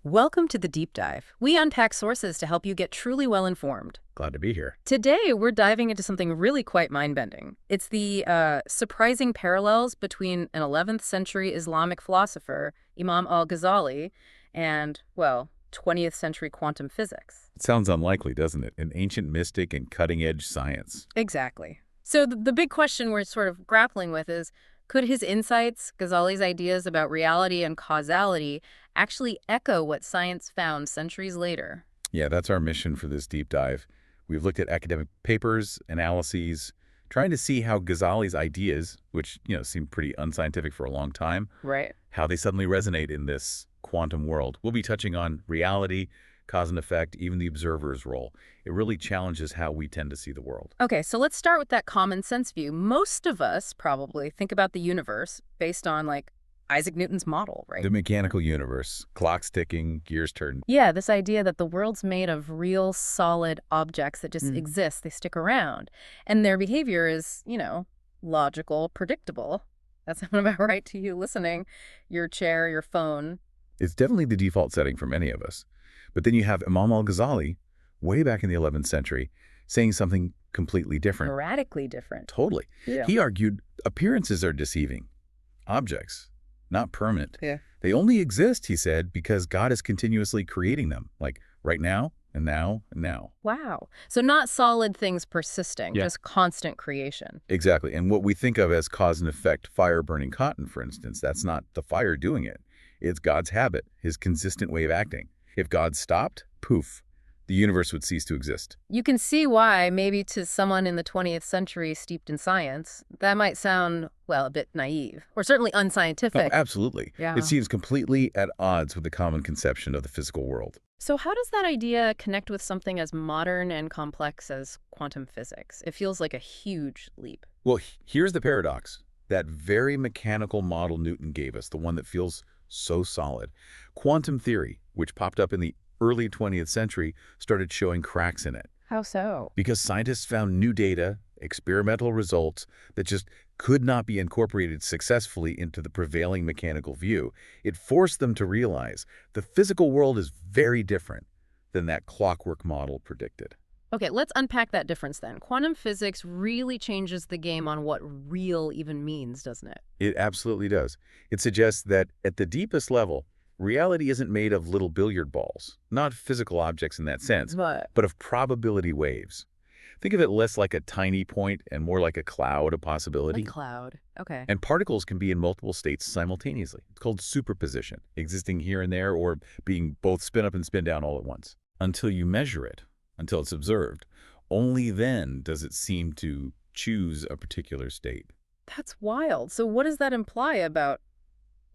Welcome to the Deep Dive. We unpack sources to help you get truly well informed. Glad to be here. Today, we're diving into something really quite mind-bending. It's the surprising parallels between an 11th century Islamic philosopher, Imam al-Ghazali, and, well, 20th century quantum physics. It sounds unlikely, doesn't it? An ancient mystic and cutting-edge science. Exactly. So the big question we're sort of grappling with is, could his insights, Ghazali's ideas about reality and causality, actually echo what science found centuries later? Yeah, that's our mission for this deep dive. We've looked at academic papers, analyses, trying to see how Ghazali's ideas, which, seem pretty unscientific for a long time, Right. how they suddenly resonate in this quantum world. We'll be touching on reality, cause and effect, even the observer's role. It really challenges how we tend to see the world. Okay, so let's start with that common sense view. Most of us probably think about the universe based on, like, Isaac Newton's model, right? The mechanical universe, clocks ticking, gears turn. Yeah, this idea that the world's made of real, solid objects that just exist, they stick around. And their behavior is, logical, predictable. That sound about right to you listening? Your chair, your phone. It's definitely the default setting for many of us. But then you have Imam al-Ghazali, way back in the 11th century, saying something completely different. Radically different. Totally. Yeah. He argued appearances are deceiving. Objects, not permanent. Yeah. They only exist, he said, because God is continuously creating them, like right now and now and now. Wow. So not solid things persisting, Yeah. just constant creation. Exactly. And what we think of as cause and effect, fire burning cotton, for instance, that's not the fire doing it. It's God's habit, his consistent way of acting. If God stopped, poof, the universe would cease to exist. You can see why, maybe to someone in the 20th century steeped in science, that might sound, well, a bit naive, or certainly Oh, unscientific. absolutely. Yeah. It seems completely at odds with the common conception of the physical world. So how does that idea connect with something as modern and complex as quantum physics? It feels like a huge leap. Well, here's the paradox. That very mechanical model Newton gave us, the one that feels so solid. Quantum theory, which popped up in the early 20th century, started showing cracks in it How so? because scientists found new data, experimental results that just could not be incorporated successfully into the prevailing mechanical view. It forced them to realize the physical world is very different than that clockwork model predicted. Okay, let's unpack that difference then. Quantum physics really changes the game on what real even means, doesn't it? It absolutely does. It suggests that at the deepest level, reality isn't made of little billiard balls, not physical objects in that sense, But but of probability waves. Think of it less like a tiny point and more like a cloud of possibility. like cloud. Okay. And particles can be in multiple states simultaneously. It's called superposition, existing here and there or being both spin up and spin down all at once. Until you measure it, until it's observed, only then does it seem to choose a particular state. That's wild. So what does that imply about,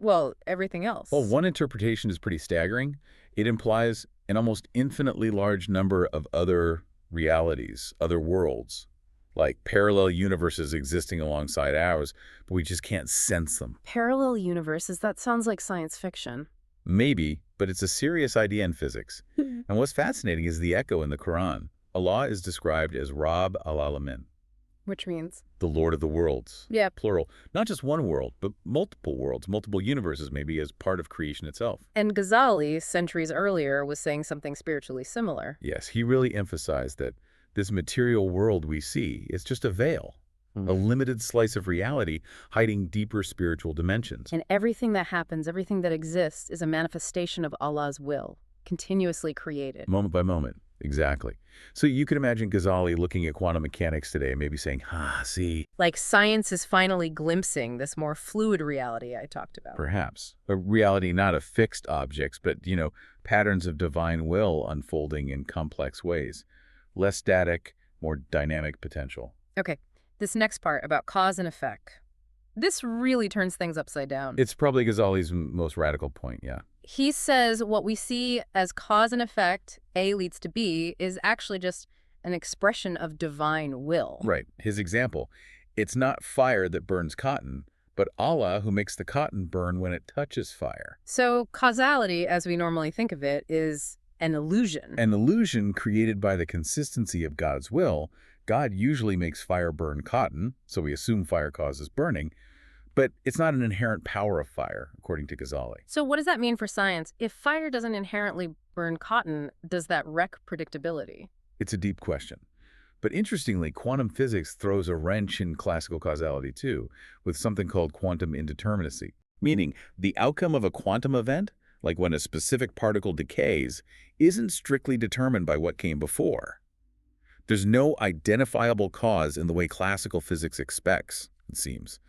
well, everything else? Well, one interpretation is pretty staggering. It implies an almost infinitely large number of other realities, other worlds, like parallel universes existing alongside ours, but we just can't sense them. Parallel universes, that sounds like science fiction. Maybe, but it's a serious idea in physics. And what's fascinating is the echo in the Quran. Allah is described as Rabb al-Alamin, Which means? the Lord of the worlds. Yeah. Plural. Not just one world, but multiple worlds, multiple universes maybe as part of creation itself. And Ghazali, centuries earlier, was saying something spiritually similar. Yes, he really emphasized that this material world we see is just a veil, a limited slice of reality hiding deeper spiritual dimensions. And everything that happens, everything that exists, is a manifestation of Allah's will, continuously created. Moment by moment. Exactly. So you could imagine Ghazali looking at quantum mechanics today, maybe saying, see, Like science is finally glimpsing this more fluid reality I talked about. perhaps. A reality not of fixed objects, but, patterns of divine will unfolding in complex ways. Less static, more dynamic potential. Okay, this next part about cause and effect. This really turns things upside down. It's probably Ghazali's most radical point, yeah. He says what we see as cause and effect, A leads to B, is actually just an expression of divine will. Right. His example, it's not fire that burns cotton, but Allah who makes the cotton burn when it touches fire. So causality, as we normally think of it, is an illusion. An illusion created by the consistency of God's will. God usually makes fire burn cotton, so we assume fire causes burning, But it's not an inherent power of fire, according to Ghazali. So what does that mean for science? If fire doesn't inherently burn cotton, does that wreck predictability? It's a deep question. But interestingly, quantum physics throws a wrench in classical causality too, with something called quantum indeterminacy, meaning the outcome of a quantum event, like when a specific particle decays, isn't strictly determined by what came before. There's no identifiable cause in the way classical physics expects, it seems.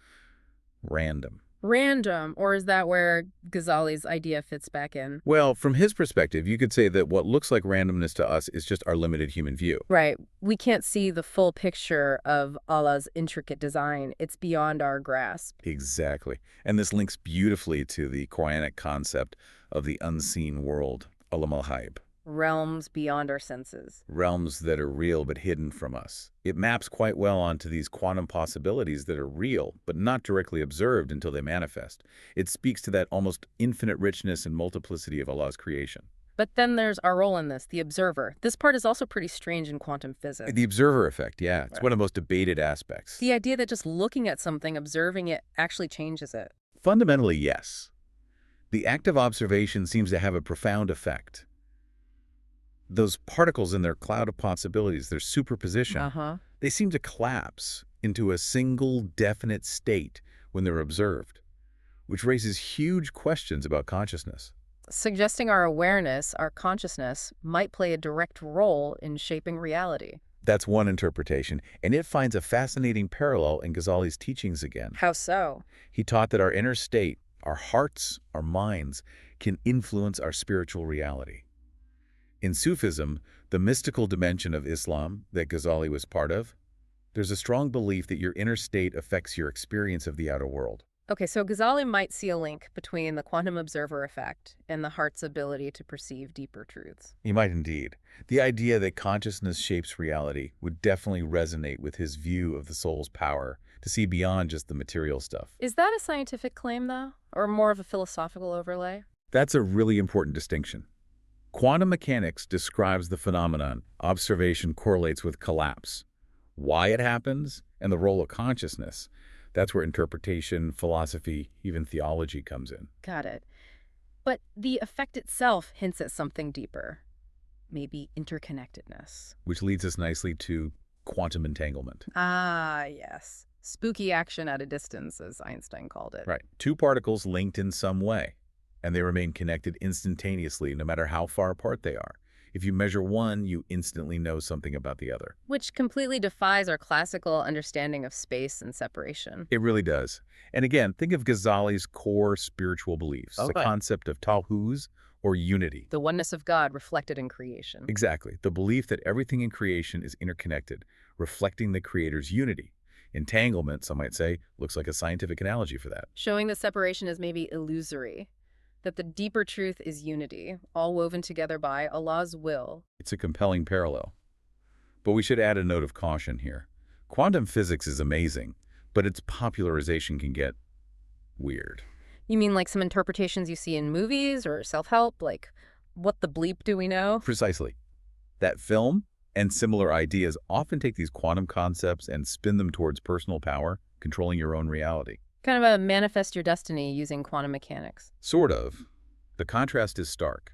Random. Random, or is that where Ghazali's idea fits back in? Well, from his perspective, you could say that what looks like randomness to us is just our limited human view. Right. We can't see the full picture of Allah's intricate design. It's beyond our grasp. Exactly. And this links beautifully to the Quranic concept of the unseen world, alam al-ghaib. Realms beyond our senses. Realms that are real but hidden from us. It maps quite well onto these quantum possibilities that are real but not directly observed until they manifest. It speaks to that almost infinite richness and multiplicity of Allah's creation. But then there's our role in this, the observer. This part is also pretty strange in quantum physics. The observer effect, yeah. It's one of the most debated aspects. The idea that just looking at something, observing it, actually changes it. Fundamentally, yes. The act of observation seems to have a profound effect. Those particles in their cloud of possibilities, their superposition, they seem to collapse into a single definite state when they're observed, which raises huge questions about consciousness. Suggesting our awareness, our consciousness, might play a direct role in shaping reality. That's one interpretation, and it finds a fascinating parallel in Ghazali's teachings again. How so? He taught that our inner state, our hearts, our minds, can influence our spiritual reality. In Sufism, the mystical dimension of Islam that Ghazali was part of, there's a strong belief that your inner state affects your experience of the outer world. Okay, so Ghazali might see a link between the quantum observer effect and the heart's ability to perceive deeper truths. He might indeed. The idea that consciousness shapes reality would definitely resonate with his view of the soul's power to see beyond just the material stuff. Is that a scientific claim, though, or more of a philosophical overlay? That's a really important distinction. Quantum mechanics describes the phenomenon observation correlates with collapse. Why it happens and the role of consciousness, that's where interpretation, philosophy, even theology comes in. Got it. But the effect itself hints at something deeper. Maybe interconnectedness. Which leads us nicely to quantum entanglement. Ah, yes. Spooky action at a distance, as Einstein called it. Right. Two particles linked in some way, and they remain connected instantaneously no matter how far apart they are. If you measure one, you instantly know something about the other. Which completely defies our classical understanding of space and separation. It really does. And again, think of Ghazali's core spiritual beliefs, the concept of tawhuz, or unity. The oneness of God reflected in creation. Exactly. The belief that everything in creation is interconnected, reflecting the Creator's unity. Entanglement, some might say, looks like a scientific analogy for that. Showing that separation is maybe illusory. That the deeper truth is unity, all woven together by Allah's will. It's a compelling parallel. But we should add a note of caution here. Quantum physics is amazing, but its popularization can get weird. You mean like some interpretations you see in movies or self-help, like what the bleep do we know? Precisely. That film and similar ideas often take these quantum concepts and spin them towards personal power, controlling your own reality. Kind of a manifest your destiny using quantum mechanics. Sort of. The contrast is stark.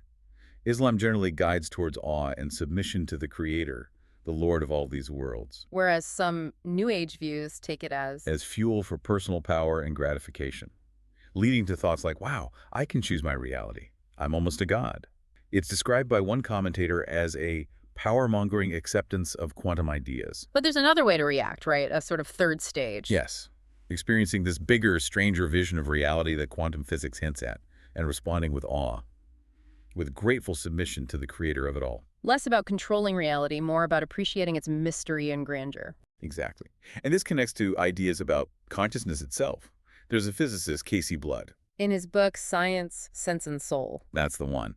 Islam generally guides towards awe and submission to the Creator, the Lord of all these worlds. Whereas some New Age views take it as fuel for personal power and gratification, leading to thoughts like, wow, I can choose my reality. I'm almost a god. It's described by one commentator as a power-mongering acceptance of quantum ideas. But there's another way to react, right? A sort of third stage. Yes. Experiencing this bigger, stranger vision of reality that quantum physics hints at, and responding with awe, with grateful submission to the Creator of it all. Less about controlling reality, more about appreciating its mystery and grandeur. Exactly. And this connects to ideas about consciousness itself. There's a physicist, Casey Blood. In his book, Science, Sense, and Soul. That's the one.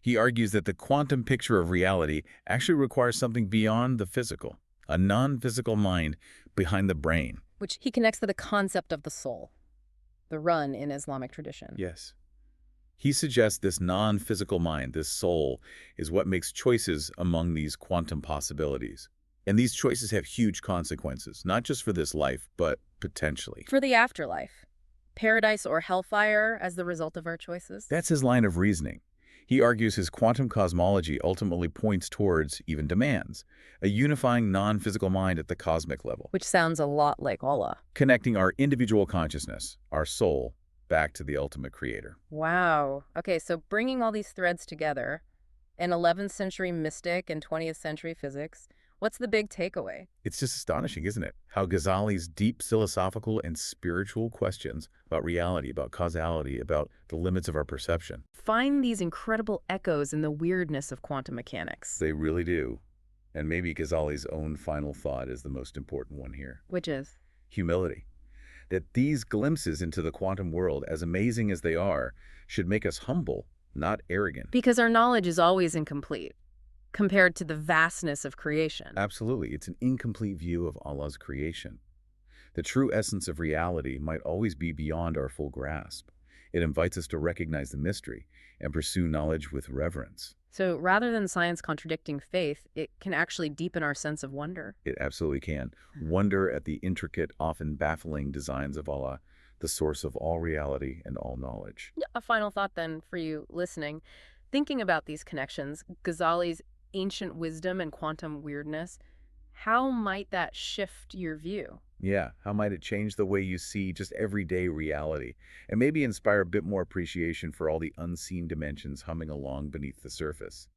He argues that the quantum picture of reality actually requires something beyond the physical, a non-physical mind behind the brain. Which he connects to the concept of the soul, the run in Islamic tradition. Yes. He suggests this non-physical mind, this soul, is what makes choices among these quantum possibilities. And these choices have huge consequences, not just for this life, but potentially For the afterlife. Paradise or hellfire as the result of our choices? That's his line of reasoning. He argues his quantum cosmology ultimately points towards, even demands, a unifying non-physical mind at the cosmic level, Which sounds a lot like Allah. connecting our individual consciousness, our soul, back to the ultimate creator. Wow. Okay, so bringing all these threads together, an 11th century mystic and 20th century physics, what's the big takeaway? It's just astonishing, isn't it? How Ghazali's deep philosophical and spiritual questions about reality, about causality, about the limits of our perception. Find these incredible echoes in the weirdness of quantum mechanics. They really do. And maybe Ghazali's own final thought is the most important one here. Which is? Humility. That these glimpses into the quantum world, as amazing as they are, should make us humble, not arrogant. Because our knowledge is always incomplete compared to the vastness of creation. Absolutely. It's an incomplete view of Allah's creation. The true essence of reality might always be beyond our full grasp. It invites us to recognize the mystery and pursue knowledge with reverence. So rather than science contradicting faith, it can actually deepen our sense of wonder. It absolutely can. Wonder at the intricate, often baffling designs of Allah, the source of all reality and all knowledge. Yeah, a final thought then for you listening. Thinking about these connections, Ghazali's ancient wisdom and quantum weirdness, how might that shift your view? Yeah, how might it change the way you see just everyday reality, and maybe inspire a bit more appreciation for all the unseen dimensions humming along beneath the surface?